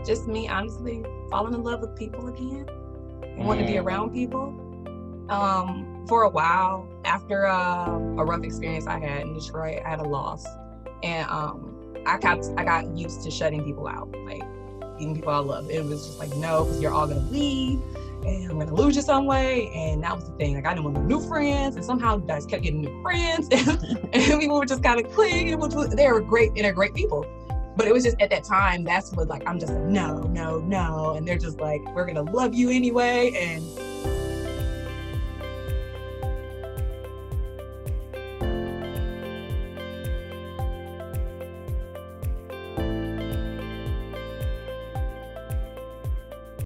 just me, honestly, falling in love with people again and wanting to be around people. For a while, after a rough experience I had in Detroit, I had a loss, and I got used to shutting people out, like even people I love. It was just like, no, because you're all gonna leave, and I'm gonna lose you some way. And that was the thing. Like, I didn't want no new friends, and somehow you guys kept getting new friends, and people were just kind of clicking. They were great, and they're great people. But it was just at that time, that's what, like, I'm just like, no, and they're just like, we're gonna love you anyway, and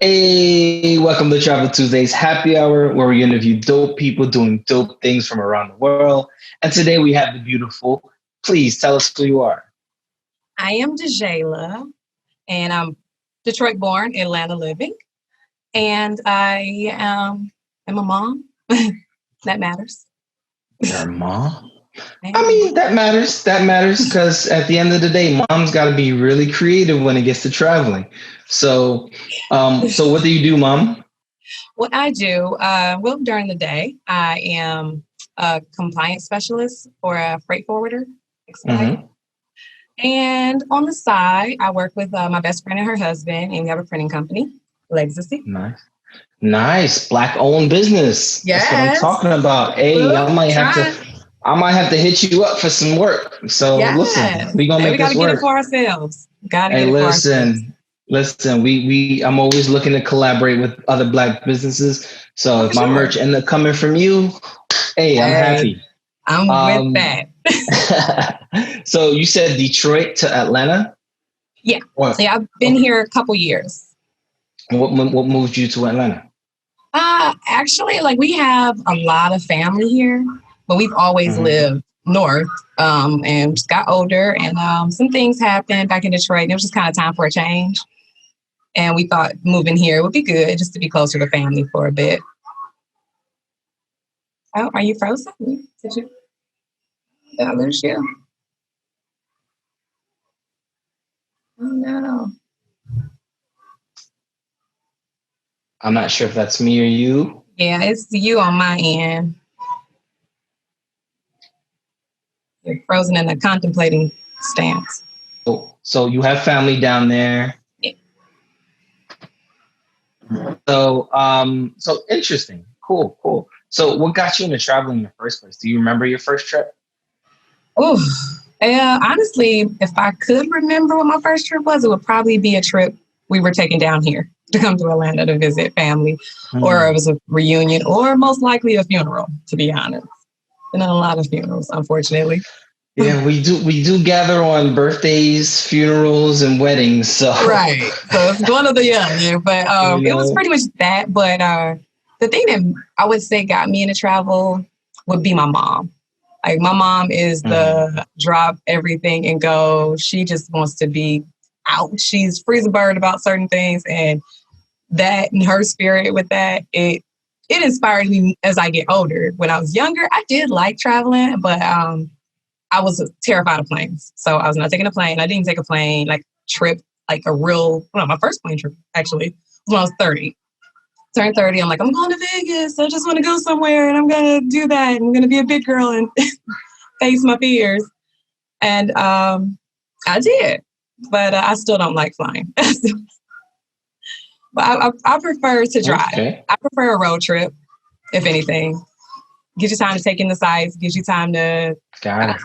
Hey, welcome to Travel Tuesdays Happy Hour, where we interview dope people doing dope things from around the world. And today we have the beautiful. Please tell us who you are. I am DJhaila, and I'm Detroit born, Atlanta living, and I am a mom. That matters. You're a mom? I mean, that matters. That matters because at the end of the day, mom's got to be really creative when it gets to traveling. So, so what do you do, Mom? What I do, well, during the day, I am a compliance specialist for a freight forwarder. Mm-hmm. And on the side, I work with my best friend and her husband, and we have a printing company, Legacy. Nice. Black-owned business. Yes. That's what I'm talking about. Hey, I might have to hit you up for some work. So listen, we're gonna make this work. We gotta get it for ourselves. Listen. I'm always looking to collaborate with other Black businesses. So if my merch end up coming from you, hey, I'm happy. I'm with that. So you said Detroit to Atlanta? Yeah. Yeah, I've been here a couple years. What moved you to Atlanta? Actually, like, we have a lot of family here, but we've always lived north, and just got older, and some things happened back in Detroit, and it was just kind of time for a change. And we thought moving here would be good, just to be closer to family for a bit. Oh, are you frozen? Did I lose you? Oh, no. I'm not sure if that's me or you. Yeah, it's you on my end. You're frozen in a contemplating stance. So you have family down there. Yeah. So interesting. Cool. So what got you into traveling in the first place? Do you remember your first trip? Oh, honestly, if I could remember what my first trip was, it would probably be a trip we were taking down here to come to Atlanta to visit family, or it was a reunion, or most likely a funeral, to be honest. Been in a lot of funerals, unfortunately. Yeah, we do gather on birthdays, funerals, and weddings. So right, so it's one of the other. But it was pretty much that. But the thing that I would say got me into travel would be my mom. Like, my mom is the drop everything and go. She just wants to be out. She's free as a bird about certain things, and that and her spirit with that, it inspired me as I get older. When I was younger, I did like traveling, but I was terrified of planes. So I was not taking a plane. I didn't take a plane, like, trip, like my first plane trip actually was when I was 30. Turned 30, I'm like, I'm going to Vegas. I just want to go somewhere, and I'm going to do that. I'm going to be a big girl and face my fears. And I did, but I still don't like flying. But I prefer to drive. Okay. I prefer a road trip, if anything. Gives you time to take in the sights. Gives you time to. Got it.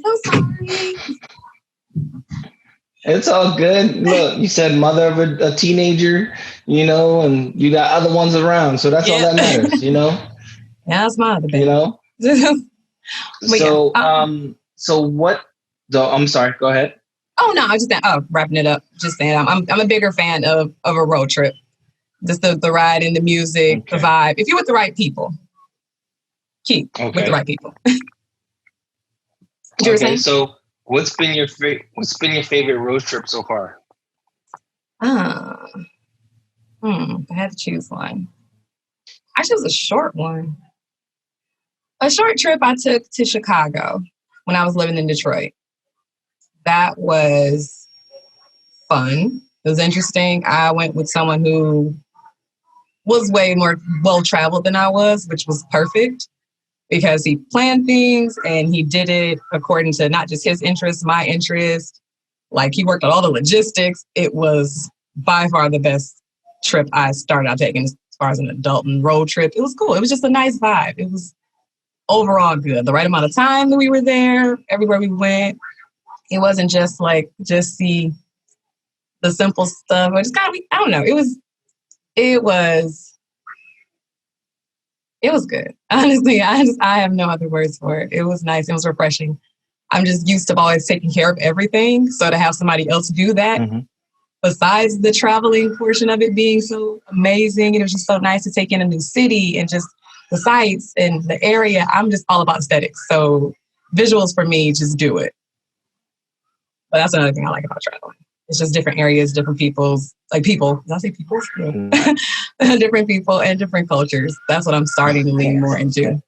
So sorry. It's all good. Look, you said mother of a teenager, and you got other ones around, so that's all that matters, Yeah, that's my other baby. So what? So I'm sorry. Go ahead. Oh no, I just wrapping it up. Just saying, I'm a bigger fan of a road trip. Just the ride and the music, the vibe. If you're with the right people, with the right people. Okay, so what's been your favorite road trip so far? I had to choose one. Actually, it was a short one. A short trip I took to Chicago when I was living in Detroit. That was fun. It was interesting. I went with someone who was way more well-traveled than I was, which was perfect because he planned things and he did it according to not just his interests, my interest. Like he worked on all the logistics. It was by far the best trip I started out taking as far as an adult and road trip. It was cool. It was just a nice vibe. It was overall good. The right amount of time that we were there, everywhere we went. It wasn't just see the simple stuff. Or just kind of, I don't know. It was good. Honestly, I have no other words for it. It was nice. It was refreshing. I'm just used to always taking care of everything. So to have somebody else do that, besides the traveling portion of it being so amazing, it was just so nice to take in a new city and just the sights and the area. I'm just all about aesthetics. So visuals for me, just do it. But that's another thing I like about traveling. It's just different areas, different peoples, people. Did I say peoples? Yeah. Different people and different cultures. That's what I'm starting to lean more into.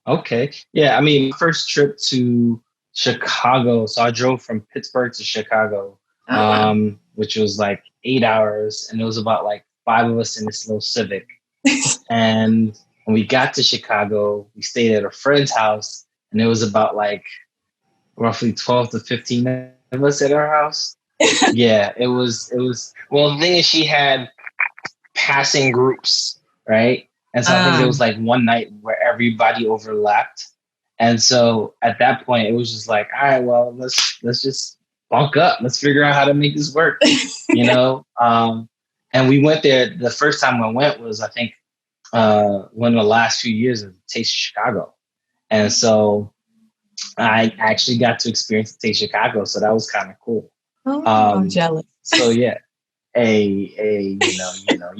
Okay. Yeah. I mean, first trip to Chicago. So I drove from Pittsburgh to Chicago, which was like 8 hours. And it was about like 5 of us in this little Civic. And when we got to Chicago, we stayed at a friend's house. And it was about like roughly 12 to 15 of us at our house. Yeah, it was. Well, the thing is, she had passing groups, right? And so I think there was like one night where everybody overlapped. And so at that point, it was just like, all right, well, let's just bunk up. Let's figure out how to make this work, you know? And we went there. The first time I went was, I think, one of the last few years of Taste of Chicago. And so I actually got to experience Taste of Chicago. So that was kind of cool. Oh, I'm jealous. So yeah. You know,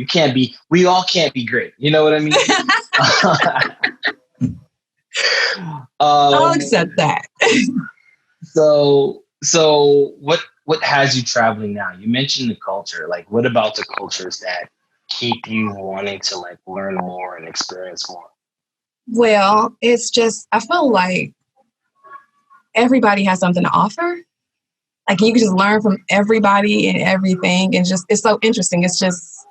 we all can't be great. You know what I mean? I'll accept that. So what has you traveling now? You mentioned the culture. Like, what about the cultures that keep you wanting to like learn more and experience more? Well, it's just, I feel like everybody has something to offer. Like you can just learn from everybody and everything, and just it's so interesting. It's just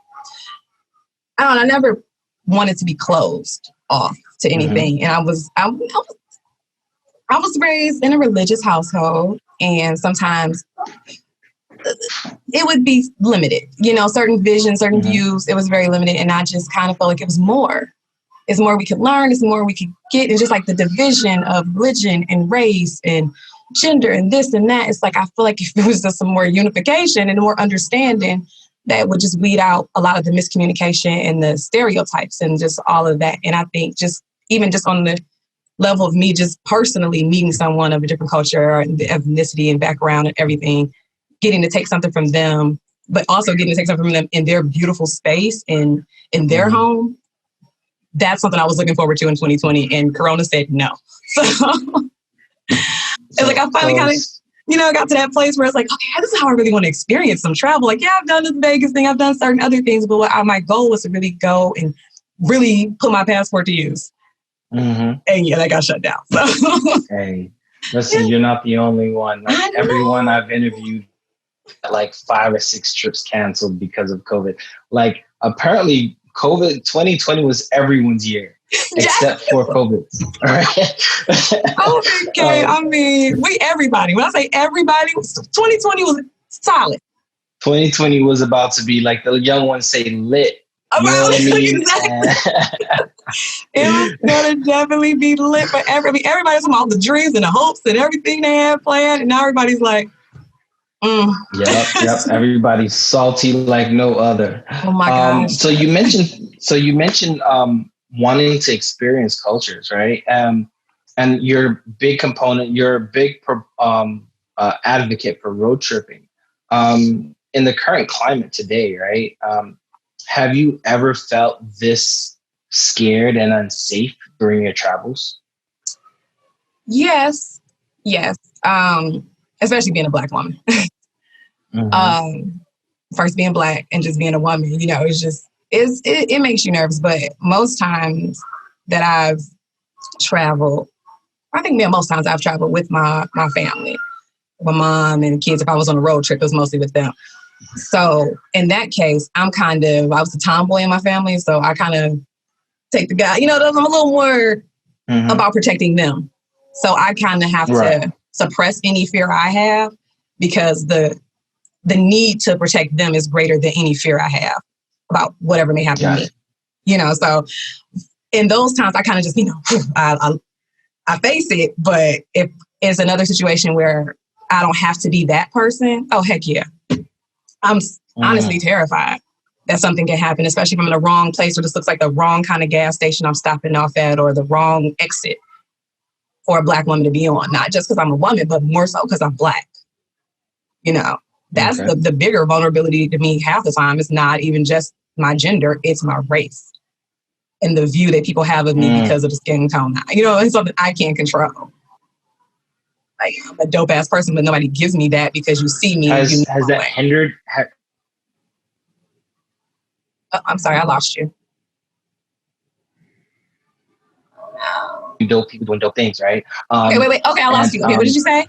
I never wanted to be closed off to anything, and I was raised in a religious household, and sometimes it would be limited. You know, certain visions, certain views. It was very limited, and I just kind of felt like it was more. It's more we could learn. It's more we could get, and just like the division of religion and race and gender and this and that. It's like, I feel like if there was just some more unification and more understanding, that would just weed out a lot of the miscommunication and the stereotypes and just all of that. And I think even on the level of me just personally meeting someone of a different culture and ethnicity and background and everything, getting to take something from them, but also getting to take something from them in their beautiful space and in their home. That's something I was looking forward to in 2020, and Corona said no. So it's like I finally kind of, got to that place where it's like, okay, this is how I really want to experience some travel. Like, yeah, I've done this Vegas thing, I've done certain other things, but my goal was to really go and really put my passport to use. And yeah, that got shut down. So. Hey, listen, you're not the only one. Like everyone I've interviewed, like 5 or 6 trips canceled because of COVID. Like apparently COVID 2020 was everyone's year. Except for COVID. All right. Okay. I mean, everybody. When I say everybody, 2020 was solid. 2020 was about to be, like the young ones say, lit. You know what I mean? Exactly. It was going to definitely be lit for everybody. Everybody's talking about the dreams and the hopes and everything they had planned. And now everybody's like, Yep. Everybody's salty like no other. Oh my gosh. So you mentioned wanting to experience cultures, right? And you're a big component, you're a big advocate for road tripping. In the current climate today, right? Have you ever felt this scared and unsafe during your travels? Yes. Especially being a Black woman. First being Black and just being a woman, it's just, it makes you nervous, but most times that I've traveled, I think most times I've traveled with my family, my mom and kids. If I was on a road trip, it was mostly with them. So in that case, I was a tomboy in my family. So I kind of take the guy, I'm a little more about protecting them. So I kind of have to suppress any fear I have because the need to protect them is greater than any fear I have about whatever may happen to me. So in those times, I kind of just, I face it. But if it's another situation where I don't have to be that person, oh, heck yeah. I'm honestly terrified that something can happen, especially if I'm in the wrong place or this looks like the wrong kind of gas station I'm stopping off at or the wrong exit for a Black woman to be on. Not just because I'm a woman, but more so because I'm Black. That's the bigger vulnerability to me half the time. It's not even just my gender, it's my race and the view that people have of me because of the skin tone. It's something I can't control. Like, I'm a dope ass person, but nobody gives me that because you see me. Has that hindered? I'm sorry, I lost you. Dope people doing dope things, right? Okay, wait. Okay, I lost you. Okay, what did you say?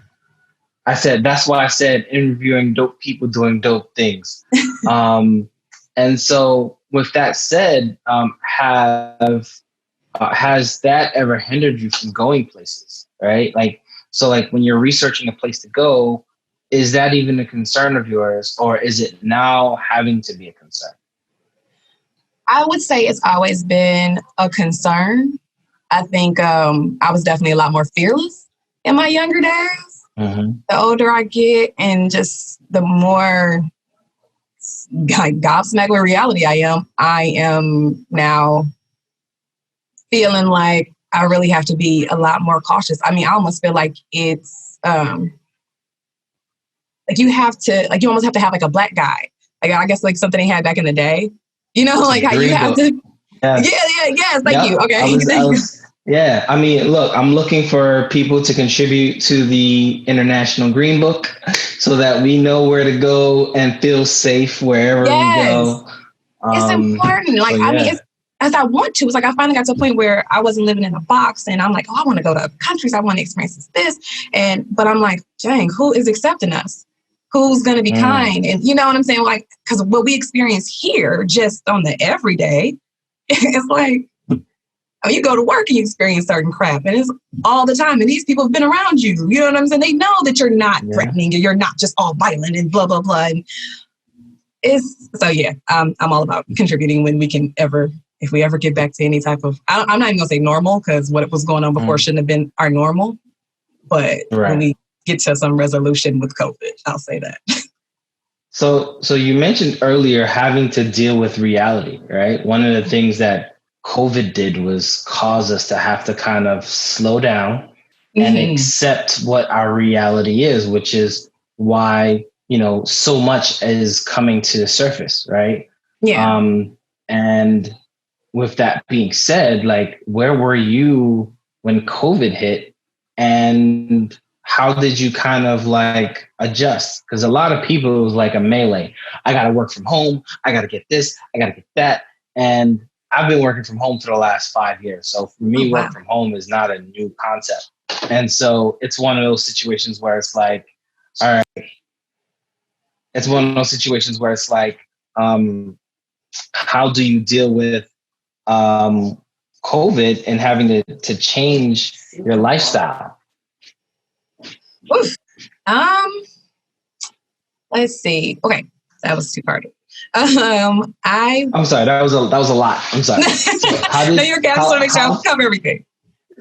I said, that's why I said interviewing dope people doing dope things. And so with that said, has that ever hindered you from going places, right? So when you're researching a place to go, is that even a concern of yours, or is it now having to be a concern? I would say it's always been a concern. I think I was definitely a lot more fearless in my younger days. The older I get and just the more gobsmacked with reality I am now feeling like I really have to be a lot more cautious. I mean, I almost feel like it's you almost have to have like a Black guide. I guess like something they had back in the day. Like how you have to. Yes. Thank you. Okay. Yeah. I mean, look, I'm looking for people to contribute to the International Green Book so that we know where to go and feel safe wherever we go. It's important. I mean, it's as I want to. It's like I finally got to a point where I wasn't living in a box and I'm like, oh, I want to go to countries. I want to experience this. But I'm like, dang, who is accepting us? Who's going to be kind? And you know what I'm saying? Like, because what we experience here just on the everyday, it's like, you go to work and you experience certain crap and it's all the time. And these people have been around you. You know what I'm saying? They know that you're not threatening and you're not just all violent and blah, blah, blah. And I'm all about contributing when we can if we ever get back to any type of, I'm not even going to say normal because what was going on before shouldn't have been our normal. But when we get to some resolution with COVID, I'll say that. So you mentioned earlier having to deal with reality, right? One of the things that COVID did was cause us to have to kind of slow down and accept what our reality is, which is why, so much is coming to the surface, right? Yeah. And with that being said, where were you when COVID hit and how did you kind of adjust? Because a lot of people, it was like a melee. I got to work from home. I got to get this. I got to get that. And I've been working from home for the last 5 years. So for me, work from home is not a new concept. And so it's one of those situations where it's like, all right. It's one of those situations where it's like, how do you deal with COVID and having to change your lifestyle? Oof. Let's see. Okay, that was two-parted. I'm sorry, that was a lot. I'm sorry. So no, you're okay. I just want to make sure I cover everything.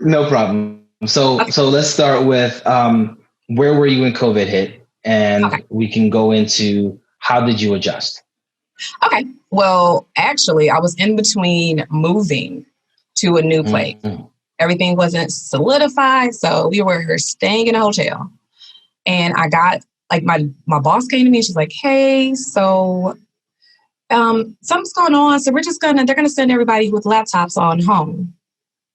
No problem. So let's start with where were you when COVID hit, and we can go into how did you adjust? Okay. Well, actually, I was in between moving to a new place. Everything wasn't solidified, so we were staying in a hotel. And I got my boss came to me and she's like, "Hey, so something's going on. So they're gonna send everybody with laptops on home."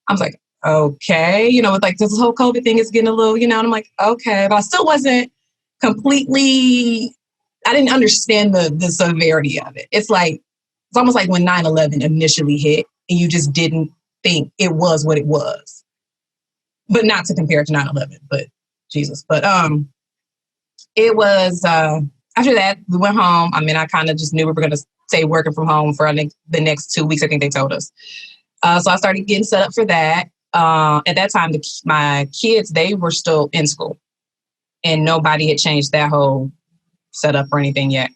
I was like, okay, with this whole COVID thing is getting a little, and I'm like, okay, but I still wasn't completely, I didn't understand the severity of it. It's almost like when 9/11 initially hit and you just didn't think it was what it was. But not to compare it to 9/11, but Jesus. But it was after that, we went home. I mean, I kind of just knew we were going to stay working from home for the next 2 weeks, I think they told us. So I started getting set up for that. At that time, my kids, they were still in school. And nobody had changed that whole setup or anything yet.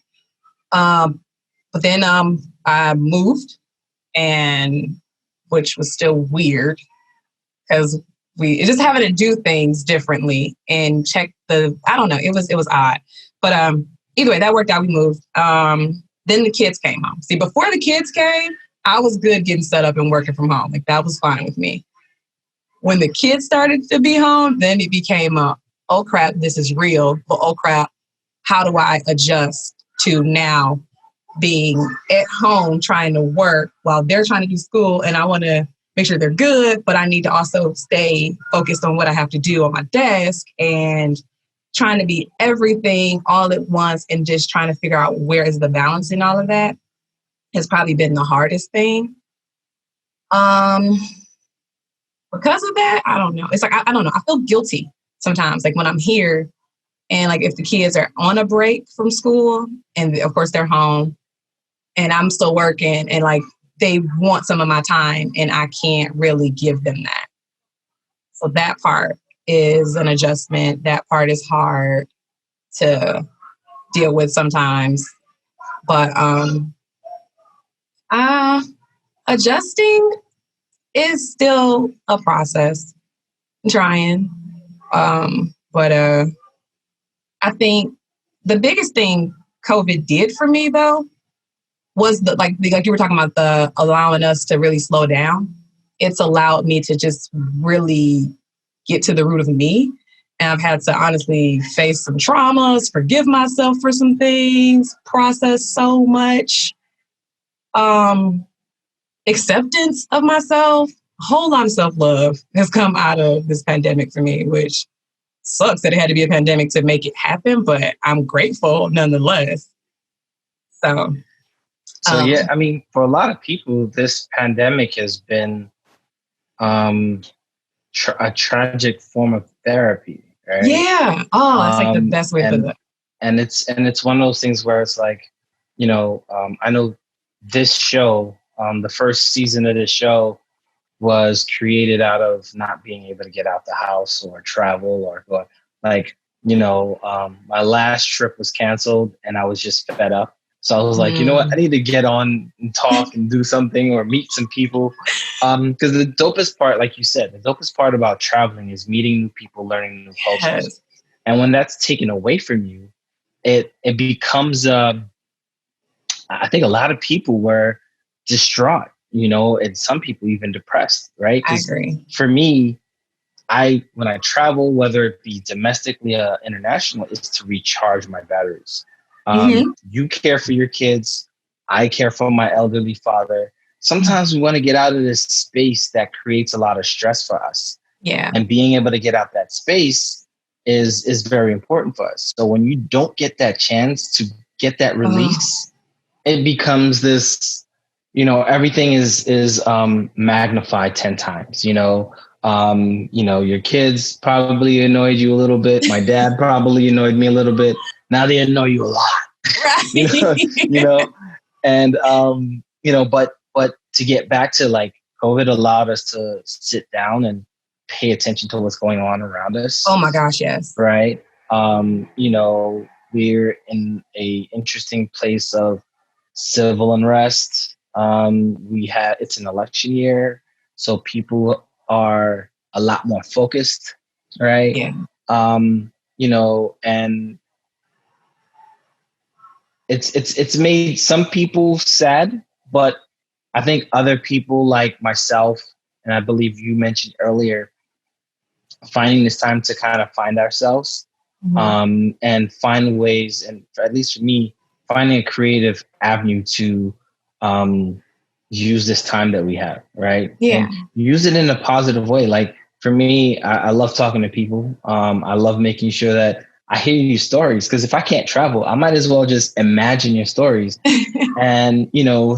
But then I moved, and which was still weird because we just having to do things differently and check I don't know, it was odd. But either way, that worked out. We moved. Then the kids came home. See, before the kids came, I was good getting set up and working from home. Like, that was fine with me. When the kids started to be home, then it became oh crap, this is real. But oh crap, how do I adjust to now being at home trying to work while they're trying to do school, and I want to make sure they're good, but I need to also stay focused on what I have to do on my desk, and trying to be everything all at once and just trying to figure out where is the balance in all of that has probably been the hardest thing. Because of that, I don't know. It's like, I don't know. I feel guilty sometimes, like when I'm here and like if the kids are on a break from school and of course they're home and I'm still working and like they want some of my time and I can't really give them that. So that part is an adjustment. That part is hard to deal with sometimes. But adjusting is still a process. I'm trying. But I think the biggest thing COVID did for me though was like you were talking about, the allowing us to really slow down. It's allowed me to just really get to the root of me. And I've had to honestly face some traumas, forgive myself for some things, process so much, acceptance of myself. A whole lot of self-love has come out of this pandemic for me, which sucks that it had to be a pandemic to make it happen, but I'm grateful nonetheless. So yeah, I mean, for a lot of people, this pandemic has been a tragic form of therapy, right? Yeah. Oh, that's like the best way to put it. And it's one of those things where it's like, I know this show, the first season of this show was created out of not being able to get out the house or travel or go. Like, my last trip was canceled and I was just fed up. So I was like, you know what? I need to get on and talk and do something or meet some people. Because the dopest part, like you said, the dopest part about traveling is meeting new people, learning new cultures. Yes. And when that's taken away from you, it becomes, I think a lot of people were distraught, and some people even depressed, right? I agree. For me, when I travel, whether it be domestically or international, is to recharge my batteries. You care for your kids. I care for my elderly father. Sometimes we want to get out of this space that creates a lot of stress for us. Yeah. And being able to get out that space is very important for us. So when you don't get that chance to get that release, it becomes this, everything is magnified 10 times, your kids probably annoyed you a little bit. My dad probably annoyed me a little bit. Now they annoy you a lot, right. And, but to get back to like COVID allowed us to sit down and pay attention to what's going on around us. Oh my gosh. Yes. Right. We're in a interesting place of civil unrest. It's an election year, so people are a lot more focused, right? Yeah. And it's made some people sad, but I think other people like myself, and I believe you mentioned earlier, finding this time to kind of find ourselves, and find ways, and at least for me, finding a creative avenue to use this time that we have, right? Yeah. And use it in a positive way. Like for me, I love talking to people. I love making sure that I hear your stories, because if I can't travel, I might as well just imagine your stories. And,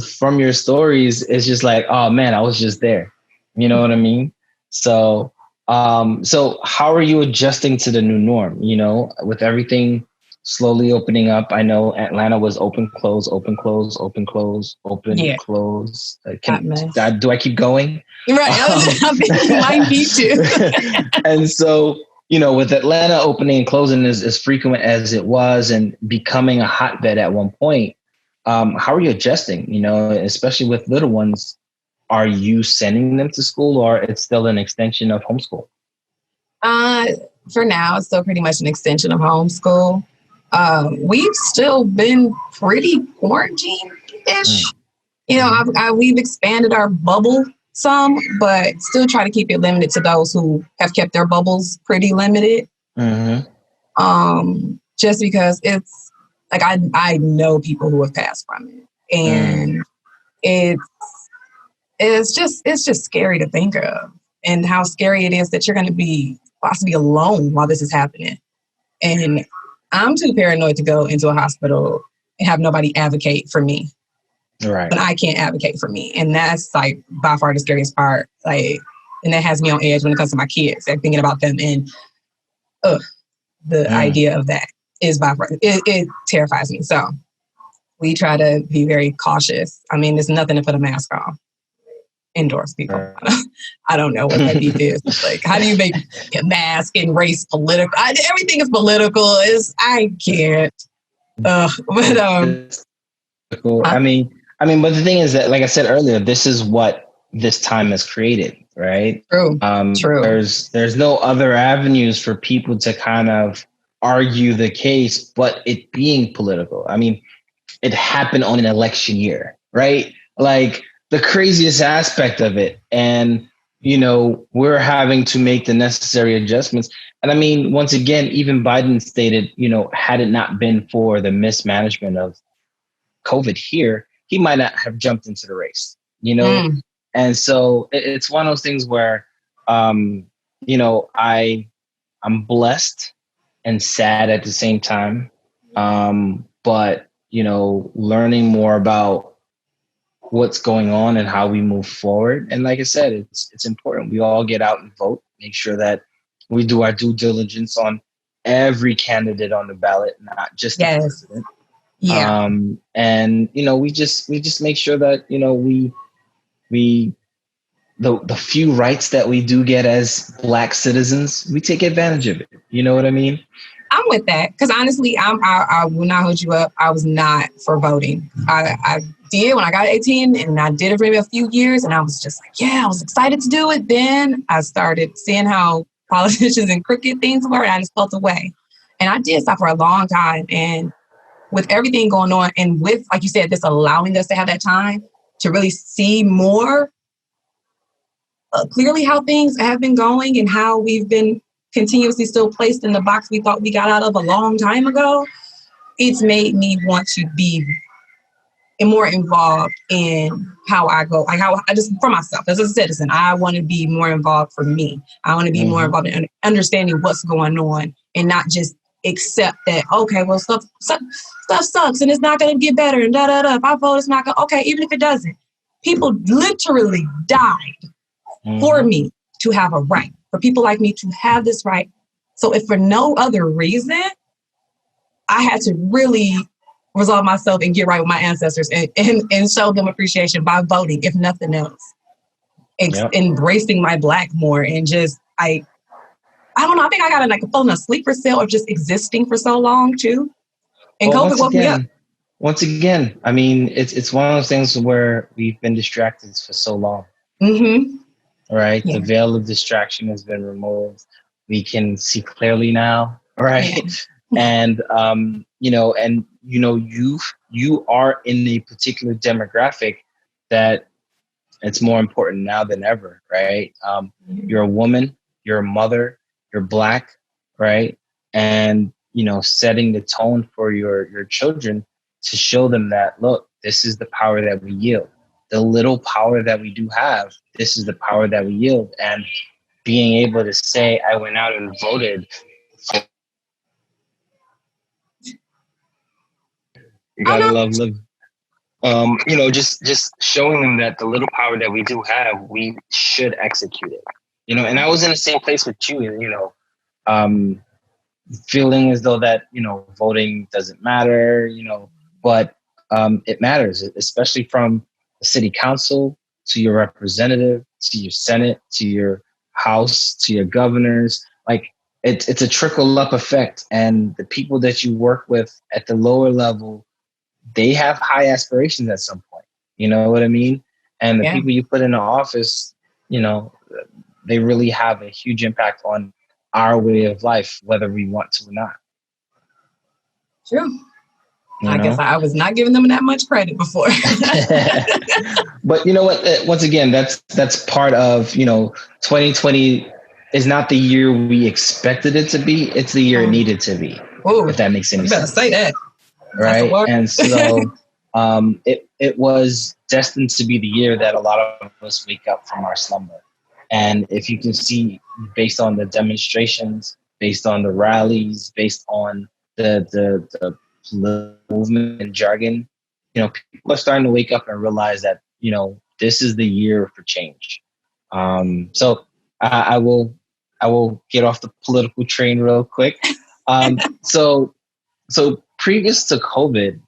from your stories, it's just like, oh man, I was just there. You know what I mean? So, so how are you adjusting to the new norm? You know, with everything slowly opening up. I know Atlanta was open, close, open, close, open, close, open, Yeah, close. hot mess. Do I keep going? Right. I think you might need to. And so, you know, with Atlanta opening and closing as frequent as it was and becoming a hotbed at one point, how are you adjusting? You know, especially with little ones, are you sending them to school or it's still an extension of homeschool? Uh, for now, it's still pretty much an extension of homeschool. We've still been pretty quarantine-ish. Mm. You know, we've expanded our bubble some, but still try to keep it limited to those who have kept their bubbles pretty limited. Mm-hmm. Just because it's like I know people who have passed from it, and it's it's just scary to think of, and how scary it is that you're going to be possibly alone while this is happening. And I'm too paranoid to go into a hospital and have nobody advocate for me. Right. But I can't advocate for me. And that's like by far the scariest part. Like, and that has me on edge when it comes to my kids, like thinking about them. And the idea of that is by far, it terrifies me. So we try to be very cautious. I mean, there's nothing to put a mask on. Indoors, people. I don't know what that beef is. Like, how do you make a mask and race political? Everything is political. I can't. But cool. I mean, but the thing is that, like I said earlier, this is what this time has created, right? True. True. There's no other avenues for people to kind of argue the case, but it being political. I mean, it happened on an election year, right? Like the craziest aspect of it. And, you know, we're having to make the necessary adjustments. And I mean, once again, even Biden stated, you know, had it not been for the mismanagement of COVID here, he might not have jumped into the race, you know? And so it's one of those things where, you know, I'm blessed and sad at the same time. But, you know, learning more about what's going on and how we move forward. And like I said, it's important. We all get out and vote, make sure that we do our due diligence on every candidate on the ballot, not just the president. Yeah. And you know, we just make sure that, you know, the few rights that we do get as Black citizens, we take advantage of it. You know what I mean? I'm with that because honestly, I will not hold you up. I was not for voting. I did when I got 18, and I did it for maybe a few years, and I was just like, yeah, I was excited to do it. Then I started seeing how politicians and crooked things were, and I just felt away. And I did stop for a long time. And with everything going on, and with, like you said, this allowing us to have that time to really see more clearly how things have been going and how we've been continuously still placed in the box we thought we got out of a long time ago, it's made me want to be more involved in how I go, like how I just, for myself as a citizen, I want to be more involved for me. I want to be more involved in understanding what's going on and not just accept that, okay, well, stuff sucks and it's not going to get better and da da da. If I vote, it's not going to, okay, even if it doesn't. People literally died for me to have a right, for people like me to have this right. So if for no other reason, I had to really resolve myself and get right with my ancestors and show them appreciation by voting, if nothing else. Embracing my Black more and just, I don't know, I think I got like a feeling a sleeper cell of just existing for so long too. And well, COVID woke me up. Once again, I mean, it's one of those things where we've been distracted for so long. Right? Yeah. The veil of distraction has been removed. We can see clearly now, right? Yeah. And you are in a particular demographic that it's more important now than ever, right? You're a woman, you're a mother, you're Black, right? And setting the tone for your children to show them that, look, this is the power that we yield. The little power that we do have, this is the power that we yield. And being able to say, I went out and voted. You gotta love living. just showing them that the little power that we do have, we should execute it. And I was in the same place with you, um, feeling as though that, voting doesn't matter, but it matters, especially from the city council to your representative, to your Senate, to your House, to your governors. Like it's a trickle up effect. And the people that you work with at the lower level, they have high aspirations at some point. You know what I mean? And the people you put in the office, they really have a huge impact on our way of life, whether we want to or not. True. I guess I was not giving them that much credit before. But you know what? Once again, that's part of, 2020 is not the year we expected it to be. It's the year it needed to be. Ooh, if that makes any you better sense. Say that. Right. And so it was destined to be the year that a lot of us wake up from our slumber. And if you can see, based on the demonstrations, based on the rallies, based on the movement and jargon, people are starting to wake up and realize that, this is the year for change. So I will get off the political train real quick. So previous to COVID,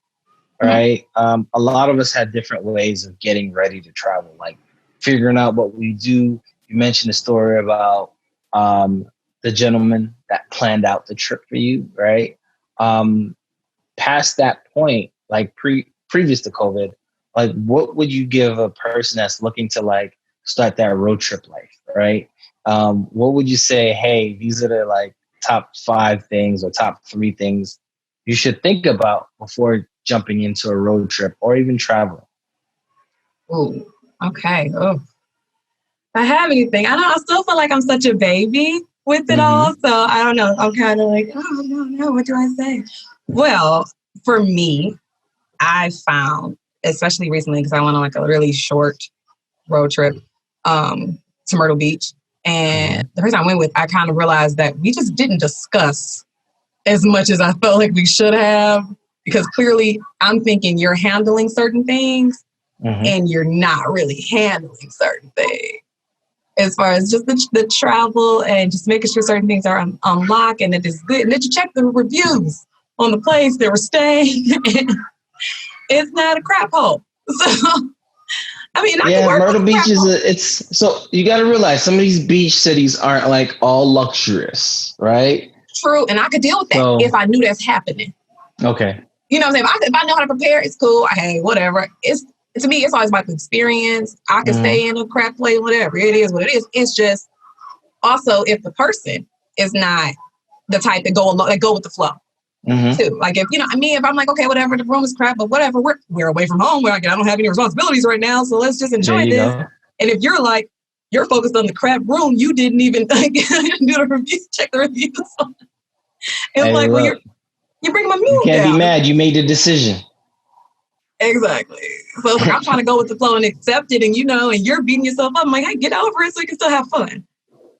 right, a lot of us had different ways of getting ready to travel, like figuring out what we do. You mentioned a story about the gentleman that planned out the trip for you, right? Past that point, like previous to COVID, like what would you give a person that's looking to like start that road trip life, right? What would you say, hey, these are the like top 5 things or top 3 things you should think about before jumping into a road trip or even travel? Oh, okay. Oh, if I have anything, I still feel like I'm such a baby with it all. So I don't know. I'm kind of like, oh, no, what do I say? Well, for me, I found, especially recently, because I went on like a really short road trip to Myrtle Beach. And the person I went with, I kind of realized that we just didn't discuss as much as I felt like we should have, because clearly I'm thinking you're handling certain things and you're not really handling certain things. As far as just the travel and just making sure certain things are on lock and it is good. And that you check the reviews on the place that we're staying. It's not a crap hole. So, I mean, Myrtle Beach is so you got to realize some of these beach cities aren't like all luxurious, right? True. And I could deal with that if I knew that's happening. Okay. You know what I'm saying? If I know how to prepare, it's cool. Hey, whatever. To me, it's always about the experience. I can stay in a crap place, whatever. It is what it is. It's just also if the person is not the type that go with the flow. Too. Like if if I'm like, okay, whatever, the room is crap, but whatever, we're away from home. I don't have any responsibilities right now, so let's just enjoy this. Go. And if you're like, you're focused on the crap room, you didn't even do the review, check the reviews. It's like, well, you're bringing my mood down. You can't be mad. You made the decision. Exactly. So it's like, I'm trying to go with the flow and accept it, and and you're beating yourself up. I'm like, hey, get over it so you can still have fun.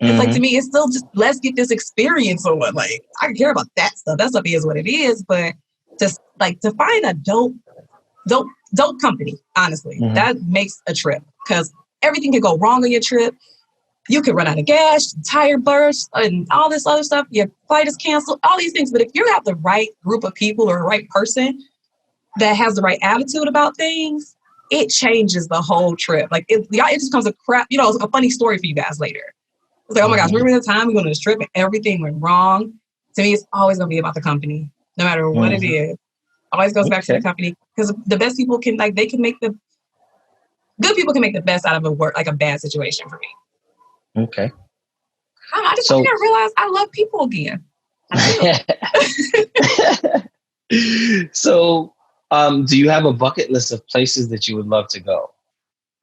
It's like, to me, it's still just, let's get this experience on. Like, I can care about that stuff. That stuff is what it is. But just like to find a dope company, honestly, that makes a trip, because everything can go wrong on your trip. You can run out of gas, tire burst, and all this other stuff. Your flight is canceled, all these things. But if you have the right group of people or the right person that has the right attitude about things, it changes the whole trip. Like it just becomes a funny story for you guys later. It's like, oh my gosh, remember the time we went on this trip and everything went wrong? To me, it's always going to be about the company, no matter what it is. Always goes back to the company, because the best people good people can make the best out of a bad situation for me. Okay. I just realized I love people again. So, do you have a bucket list of places that you would love to go?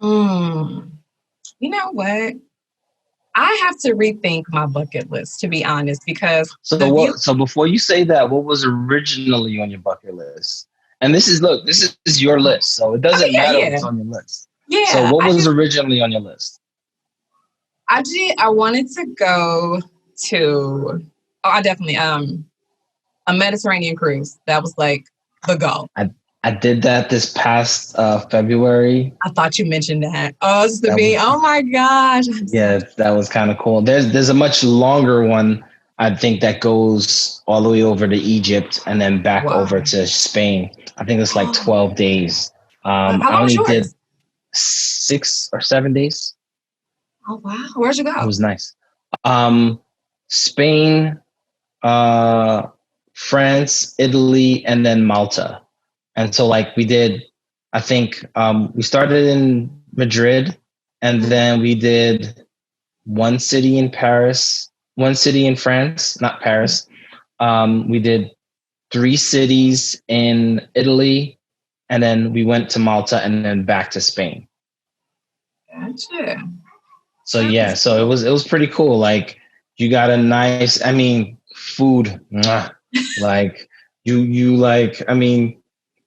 You know what? I have to rethink my bucket list, to be honest, because so before you say that, what was originally on your bucket list? And this is your list, so it doesn't matter what's on your list. Yeah. So what was originally on your list? I wanted to go to I definitely a Mediterranean cruise. That was like the goal. I did that this past February. I thought you mentioned that. Oh, it's to me. Oh my gosh. Yeah, that was kind of cool. There's a much longer one, I think, that goes all the way over to Egypt and then back over to Spain. I think it's like 12 days. How I long was only yours? did 6 or 7 days. Oh wow. Where'd you go? It was nice. Spain, France, Italy, and then Malta. And so like we did, I think we started in Madrid, and then we did one city in Paris, one city in France, not Paris. We did 3 cities in Italy, and then we went to Malta and then back to Spain. Gotcha. So yeah, so it was pretty cool. Like you got a nice, I mean, food, like you like, I mean,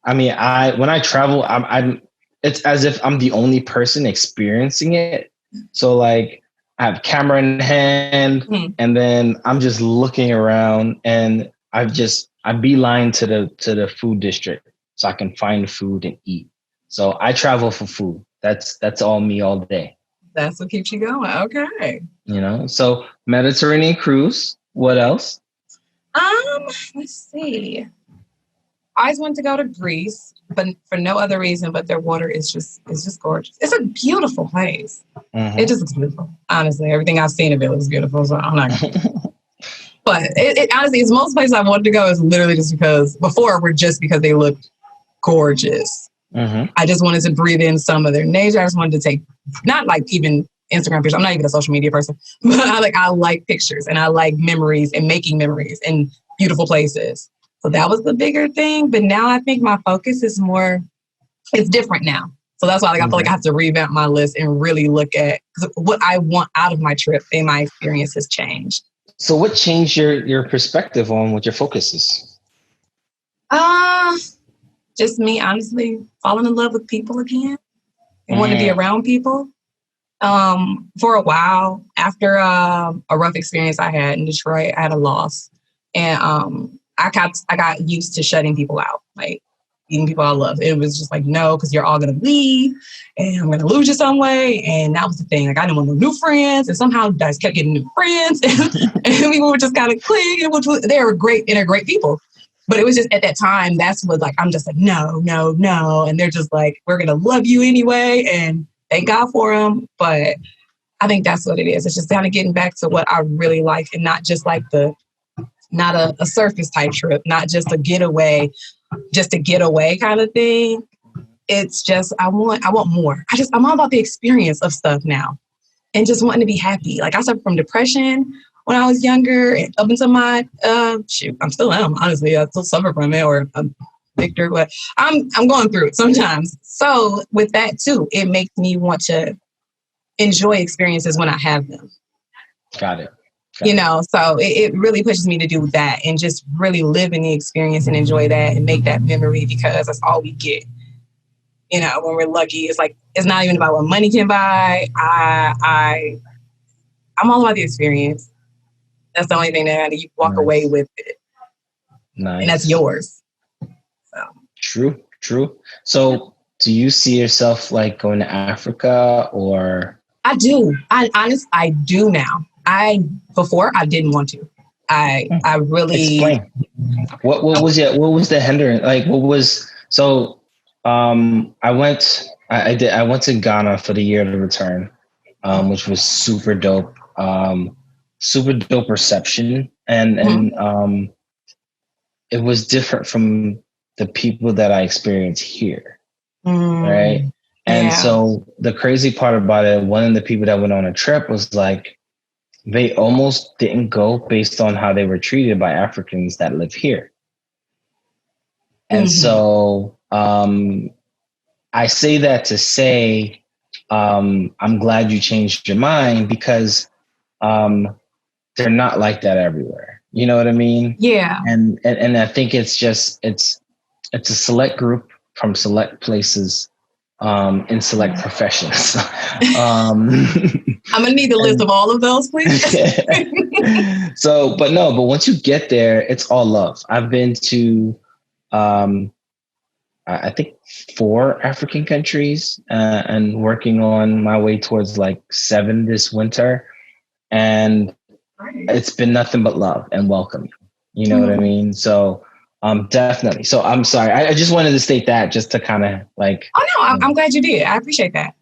when I travel, I'm it's as if I'm the only person experiencing it. So like I have camera in hand, and then I'm just looking around, and I beeline to the food district so I can find food and eat. So I travel for food. That's all me all day. That's what keeps you going. Okay. So Mediterranean cruise. What else? Let's see. I always wanted to go to Greece, but for no other reason, but their water is just gorgeous. It's a beautiful place. It just looks beautiful. Honestly, everything I've seen of it looks beautiful. So I'm not gonna but it honestly, it's most places I wanted to go is literally just because they looked gorgeous. I just wanted to breathe in some of their nature. I just wanted to take, not like even Instagram pictures. I'm not even a social media person, but I like pictures and I like memories and making memories and beautiful places. So that was the bigger thing. But now I think my focus is it's different now. So that's why I feel like I have to revamp my list and really look at what I want out of my trip, and my experience has changed. So what changed your perspective on what your focus is? Just me, honestly, falling in love with people again and wanting to be around people. For a while, after a rough experience I had in Detroit, I had a loss, and I got used to shutting people out, like even people I love. It was just like, no, because you're all gonna leave, and I'm gonna lose you some way. And that was the thing. Like I didn't want no new friends, and somehow I just kept getting new friends, and people were just kind of clicking. They were great, and they're great people. But it was just at that time, that's what I'm just like, no. And they're just like, we're going to love you anyway. And thank God for them. But I think that's what it is. It's just kind of getting back to what I really like, and not just like not a surface type trip, not just a getaway, just a getaway kind of thing. It's just, I want more. I'm all about the experience of stuff now and just wanting to be happy. Like I suffered from depression when I was younger, up until my, I'm still am, honestly. I still suffer from it, or I'm Victor, but I'm going through it sometimes. So with that too, it makes me want to enjoy experiences when I have them. Got it. So it really pushes me to do that and just really live in the experience and enjoy that and make that memory, because that's all we get. When we're lucky, it's like, it's not even about what money can buy. I'm all about the experience. That's the only thing that you walk away with it. Nice. And that's yours. So. True. So do you see yourself like going to Africa, or? I do. I do now. Before I didn't want to. I really. Explain. What was the hindrance? Like what was, so I went to Ghana for the year of the return, which was super dope. Super dope reception, and it was different from the people that I experienced here, right? And so the crazy part about it, one of the people that went on a trip was like, they almost didn't go based on how they were treated by Africans that live here. And so I say that to say, I'm glad you changed your mind, because they're not like that everywhere. You know what I mean? Yeah. And I think it's a select group from select places, in select professions. I'm gonna need the list of all of those, please. So, but once you get there, it's all love. I've been to I think 4 African countries, and working on my way towards like 7 this winter. And it's been nothing but love and welcome. You know what I mean? So definitely. So I'm sorry. I just wanted to state that just to kind of like. Oh no, I'm glad you did. I appreciate that.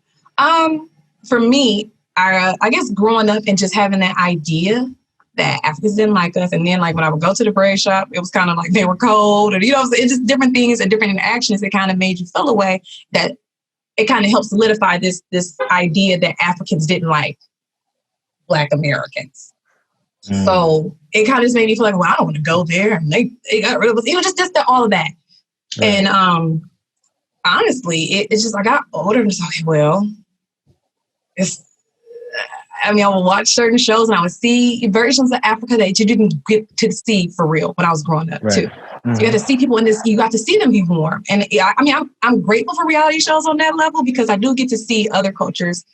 For me, I guess growing up and just having that idea that Africans didn't like us, and then like when I would go to the braid shop, it was kind of like they were cold, or it's just different things and different interactions that kind of made you feel a way that it kind of helped solidify this idea that Africans didn't like Black Americans. So it kind of just made me feel like, well, I don't want to go there, and they got rid of us. Just all of that. Right. And honestly, it's just I got older and just okay, well, I will watch certain shows and I would see versions of Africa that you didn't get to see for real when I was growing up too. So you got to see people in this, you got to see them be warm. And I'm grateful for reality shows on that level because I do get to see other cultures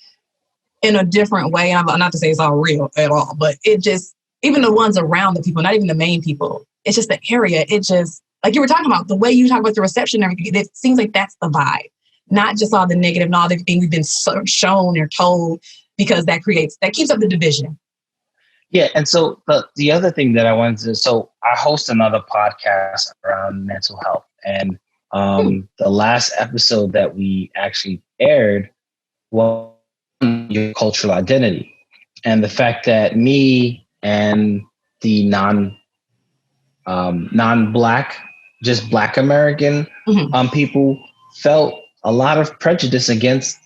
in a different way. I'm not to say it's all real at all, but it just, even the ones around the people, not even the main people, it's just the area. It just, like you were talking about, the way you talk about the reception and everything, it seems like that's the vibe. Not just all the negative and all the things we've been shown or told, because that keeps up the division. Yeah. And so the other thing that I wanted to, so I host another podcast around mental health. And the last episode that we actually aired was your cultural identity. And the fact that me and the non-Black, just Black American people felt a lot of prejudice against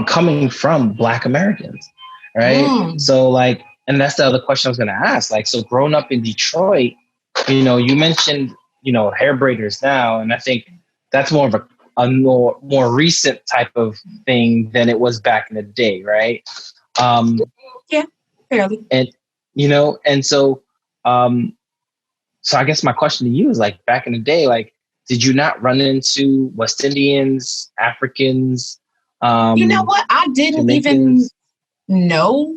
coming from Black Americans, right? So like, and that's the other question I was going to ask. Like, so growing up in Detroit, you mentioned, hair braiders now, and I think that's more of a more recent type of thing than it was back in the day, right? Yeah, fairly. And and so I guess my question to you is like, back in the day, like, did you not run into West Indians, Africans? You know what? I didn't Jamaicans? even know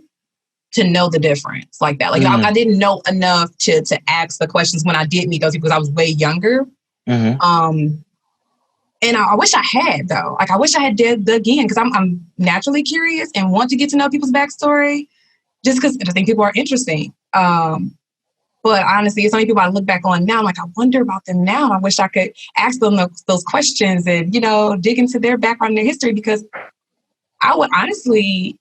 the difference like that. Like I didn't know enough to ask the questions when I did meet those people because I was way younger. And I wish I had though. Like I wish I had did again because I'm naturally curious and want to get to know people's backstory just because I think people are interesting. But honestly, it's only people I look back on now. I'm like, I wonder about them now. I wish I could ask them those questions and, dig into their background and their history because I would honestly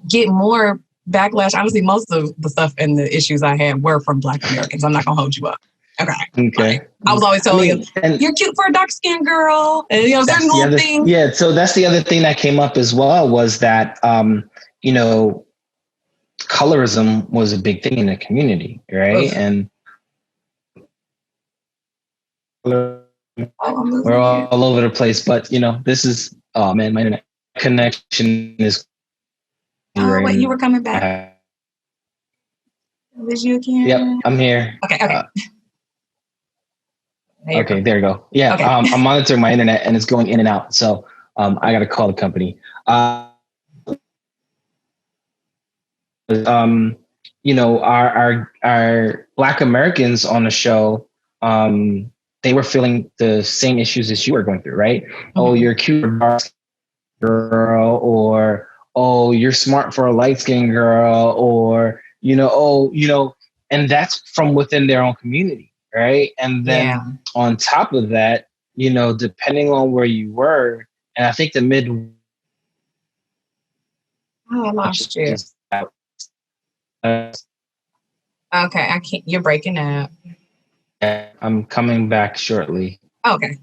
get more backlash. Honestly, most of the stuff and the issues I had were from Black Americans. I'm not going to hold you up. Okay. Like, I was always told you're cute for a dark-skinned girl. And, certain little things. Yeah, so that's the other thing that came up as well was that, colorism was a big thing in the community, right? And we're all over the place, but this is, oh man, my internet connection is. Oh, wait, you were coming back. Was you again? Yep, I'm here. Okay. Okay, there you go. Yeah, okay. I'm monitoring my internet and it's going in and out, so I got to call the company. Our Black Americans on the show, they were feeling the same issues as you were going through, right? Oh, you're cute girl, or oh, you're smart for a light skinned girl, or and that's from within their own community, right? And then on top of that, depending on where you were, and I think the mid. Oh, I lost you. Okay, I can't. You're breaking up. I'm coming back shortly. Okay.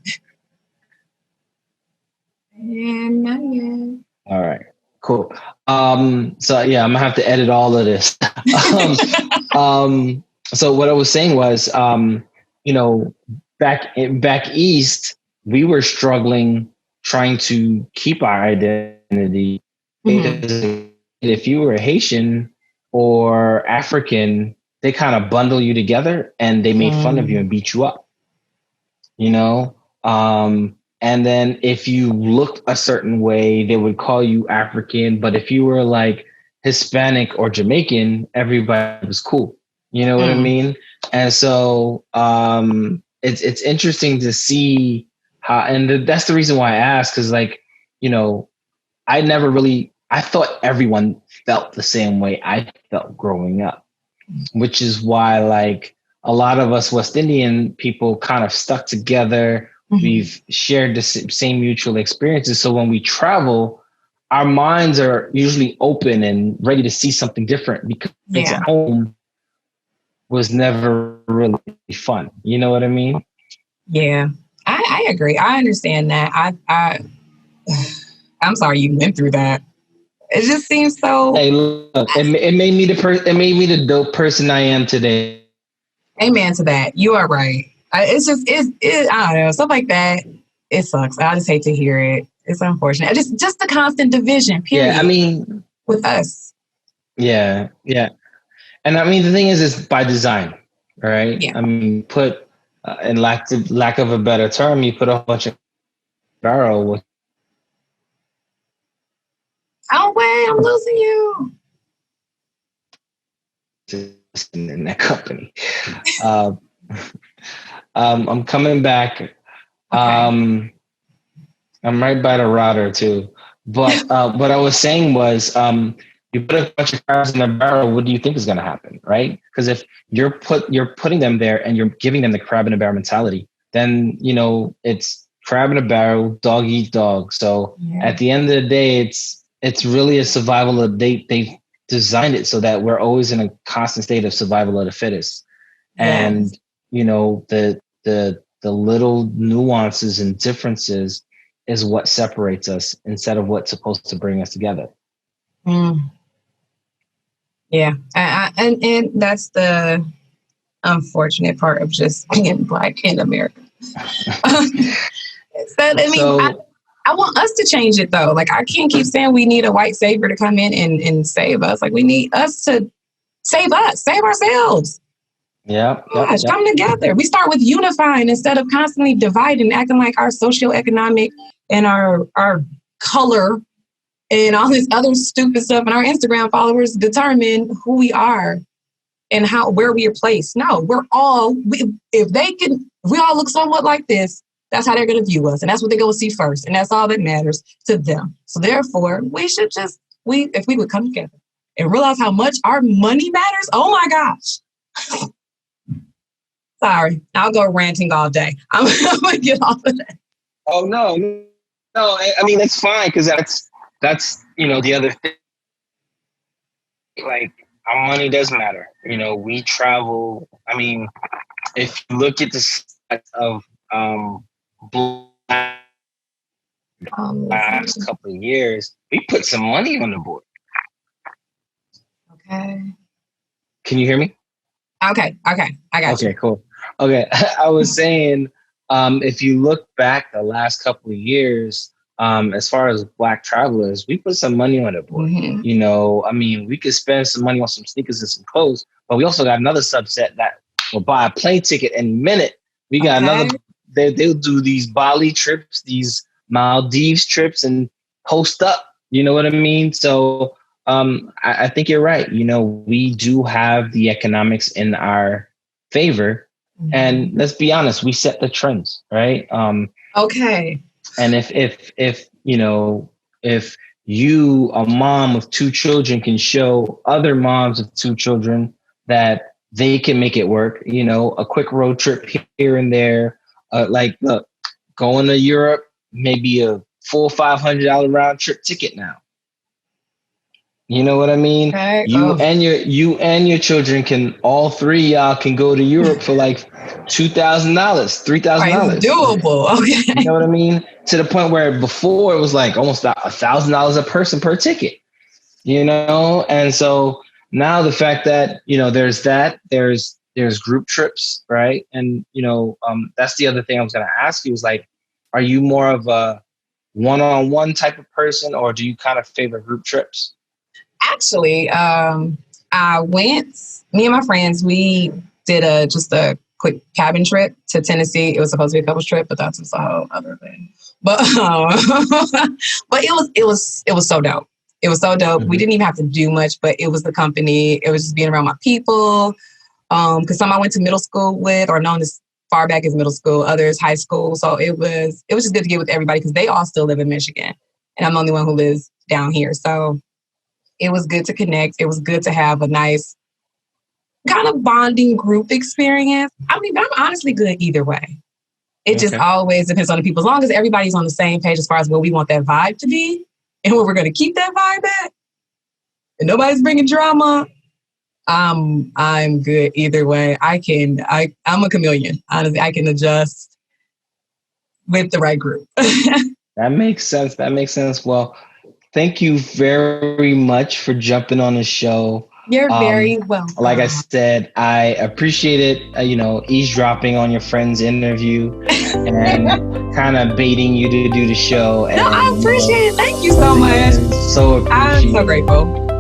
And not yet. All right. Cool. So yeah, I'm gonna have to edit all of this. So what I was saying was, back east, we were struggling trying to keep our identity. If you were Haitian or African, they kind of bundle you together and they made fun of you and beat you up, and then if you looked a certain way, they would call you African. But if you were like Hispanic or Jamaican, everybody was cool. You know what I mean? And so it's interesting to see how, and that's the reason why I asked, because like, you know, I thought everyone felt the same way I felt growing up, which is why like a lot of us West Indian people kind of stuck together. Mm-hmm. We've shared the same mutual experiences. So when we travel, our minds are usually open and ready to see something different, because home was never really fun. You know what I mean? Yeah, I agree. I understand that. I'm sorry you went through that. It just seems so. Hey, look, it made me the dope person I am today. Amen to that. You are right. It's just I don't know, stuff like that. It sucks. I just hate to hear it. It's unfortunate. Just the constant division. Period. Yeah, I mean, with us. Yeah, and I mean the thing is by design, right? Yeah. I mean, put in lack of a better term, you put a bunch of barrel with. Oh wait, I'm losing you. In that company, I'm coming back. Okay. I'm right by the router too, but what I was saying was, you put a bunch of crabs in a barrel, what do you think is going to happen, right? Because if you're putting them there and you're giving them the crab in a barrel mentality, then you know it's crab in a barrel, dog eat dog. So at the end of the day, it's really a survival of they designed it so that we're always in a constant state of survival of the fittest. And you know the little nuances and differences is what separates us instead of what's supposed to bring us together. Yeah, and that's the unfortunate part of just being Black in America. I want us to change it though. Like I can't keep saying we need a white savior to come in and save us. Like we need us to save ourselves. Come together. We start with unifying instead of constantly dividing, acting like our socioeconomic and our color and all this other stupid stuff and our Instagram followers determine who we are and where we are placed. No, if we all look somewhat like this, that's how they're going to view us. And that's what they're going to see first. And that's all that matters to them. So therefore, we should if we would come together and realize how much our money matters. Oh my gosh. Sorry, I'll go ranting all day. I'm going to get off of that. Oh, no. I mean, that's fine because that's, you know, the other thing. Like, our money does matter. You know, we travel. I mean, if you look at the stats of last couple of years, we put some money on the board. Okay. Can you hear me? Okay. I got you. Okay, cool. Okay, I was saying, if you look back the last couple of years, as far as Black travelers, we put some money on the board. Mm-hmm. You know, I mean, we could spend some money on some sneakers and some clothes, but we also got another subset that will buy a plane ticket in a minute. We got another. They'll do these Bali trips, these Maldives trips, and post up. You know what I mean? So I think you're right. You know, we do have the economics in our favor. Mm-hmm. And let's be honest, we set the trends, right? Okay. And if you know, if you, a mom of 2 children, can show other moms of 2 children that they can make it work, you know, a quick road trip here and there, like look, going to Europe, maybe a $400 or $500 round trip ticket now. You know what I mean? Okay. You and your children can, all 3 y'all can go to Europe for like $2,000, $3,000. It's doable. Okay. You know what I mean? To the point where before it was like almost $1,000 a person per ticket. You know, and so now the fact that, you know, there's group trips, right? And you know, that's the other thing I was going to ask you is like, are you more of a one-on-one type of person, or do you kind of favor group trips? Actually, me and my friends, we did just a quick cabin trip to Tennessee. It was supposed to be a couples trip, but that's just a whole other thing. But it was so dope. It was so dope. Mm-hmm. We didn't even have to do much, but it was the company. It was just being around my people. Because some I went to middle school with or known as far back as middle school, others high school. So it was just good to get with everybody because they all still live in Michigan. And I'm the only one who lives down here. So it was good to connect. It was good to have a nice kind of bonding group experience. I mean, but I'm honestly good either way. It just always depends on the people. As long as everybody's on the same page as far as where we want that vibe to be and where we're going to keep that vibe at, and nobody's bringing drama, I'm good either way. I'm a chameleon. Honestly, I can adjust with the right group. That makes sense. Well, thank you very much for jumping on the show. You're very welcome. Like I said, I appreciate it, eavesdropping on your friend's interview and kind of baiting you to do the show. No, I appreciate it. Thank you so much. So appreciate I'm so grateful.